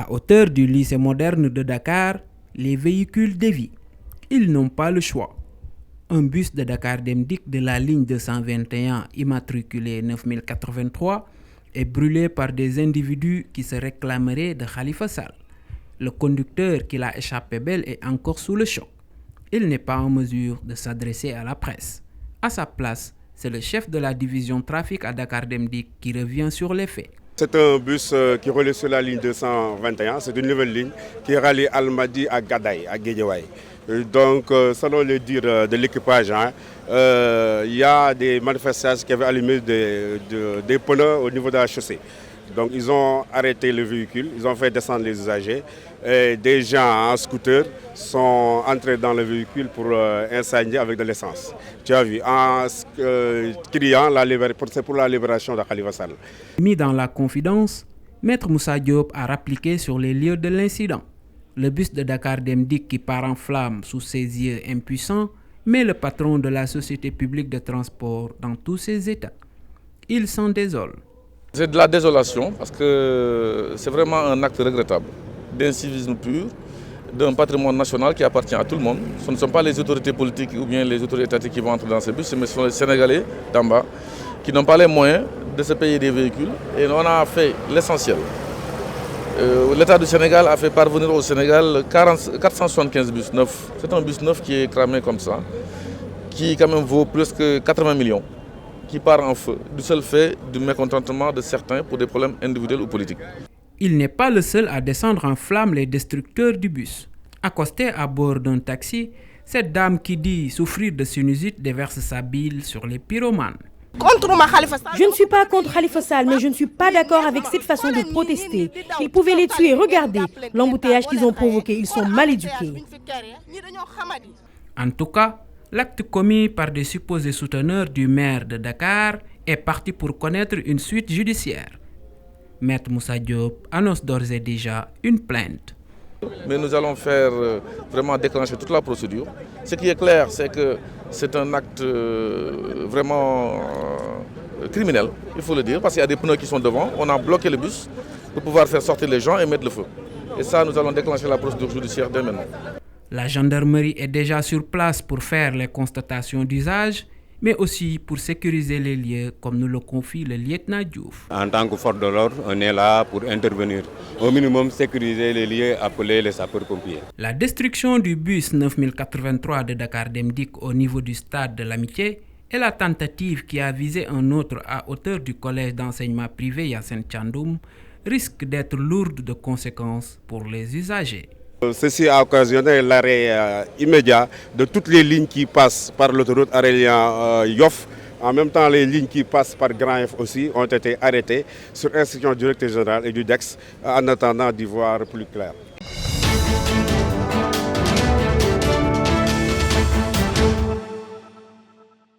À hauteur du lycée moderne de Dakar, les véhicules dévient. Ils n'ont pas le choix. Un bus de Dakar Dem Dikk de la ligne 221 immatriculé 9083 est brûlé par des individus qui se réclameraient de Khalifa Sall. Le conducteur qui l'a échappé belle est encore sous le choc. Il n'est pas en mesure de s'adresser à la presse. À sa place, c'est le chef de la division trafic à Dakar Dem Dikk qui revient sur les faits. C'est un bus qui roule sur la ligne 221. C'est une nouvelle ligne qui rallie Almadies à Gadaye, à Guédiawaye. Donc, selon les dires de l'équipage, il y a des manifestants qui avaient allumé des pneus au niveau de la chaussée. Donc, ils ont arrêté le véhicule, ils ont fait descendre les usagers. Et des gens en scooter sont entrés dans le véhicule pour incendier avec de l'essence. Tu as vu, en criant c'est pour la libération de Khalifa Sall. Mis dans la confidence, Maître Moussa Diop a rappliqué sur les lieux de l'incident. Le bus de Dakar Dem Dikk qui part en flammes sous ses yeux impuissants met le patron de la société publique de transport dans tous ses états. Il s'en désole. C'est de la désolation parce que c'est vraiment un acte regrettable d'incivisme pur, d'un patrimoine national qui appartient à tout le monde. Ce ne sont pas les autorités politiques ou bien les autorités étatiques qui vont entrer dans ces bus, mais ce sont les Sénégalais d'en bas qui n'ont pas les moyens de se payer des véhicules. Et on a fait l'essentiel. L'État du Sénégal a fait parvenir au Sénégal 475 bus neufs. C'est un bus neuf qui est cramé comme ça, qui quand même vaut plus que 80 millions, qui part en feu, du seul fait du mécontentement de certains pour des problèmes individuels ou politiques. Il n'est pas le seul à descendre en flammes les destructeurs du bus. Accosté à bord d'un taxi, cette dame qui dit souffrir de sinusite déverse sa bile sur les pyromanes. Je ne suis pas contre Khalifa Sall, mais je ne suis pas d'accord avec cette façon de protester. Ils pouvaient les tuer, regardez l'embouteillage qu'ils ont provoqué, ils sont mal éduqués. En tout cas, l'acte commis par des supposés souteneurs du maire de Dakar est parti pour connaître une suite judiciaire. Maître Moussa Diop annonce d'ores et déjà une plainte. Mais nous allons faire vraiment déclencher toute la procédure. Ce qui est clair, c'est que c'est un acte vraiment criminel, il faut le dire, parce qu'il y a des pneus qui sont devant. On a bloqué le bus pour pouvoir faire sortir les gens et mettre le feu. Et ça, nous allons déclencher la procédure judiciaire dès maintenant. La gendarmerie est déjà sur place pour faire les constatations d'usage, mais aussi pour sécuriser les lieux, comme nous le confie le lieutenant Diouf. En tant que force de l'ordre, on est là pour intervenir. Au minimum, sécuriser les lieux, appeler les sapeurs-pompiers. La destruction du bus 9083 de Dakar Dem Dikk au niveau du stade de l'Amitié et la tentative qui a visé un autre à hauteur du collège d'enseignement privé Yassine Thiandoum risque d'être lourde de conséquences pour les usagers. Ceci a occasionné l'arrêt immédiat de toutes les lignes qui passent par l'autoroute Aurélien Yoff. En même temps, les lignes qui passent par Grand Yoff aussi ont été arrêtées sur instruction du directeur général et du DEX en attendant d'y voir plus clair.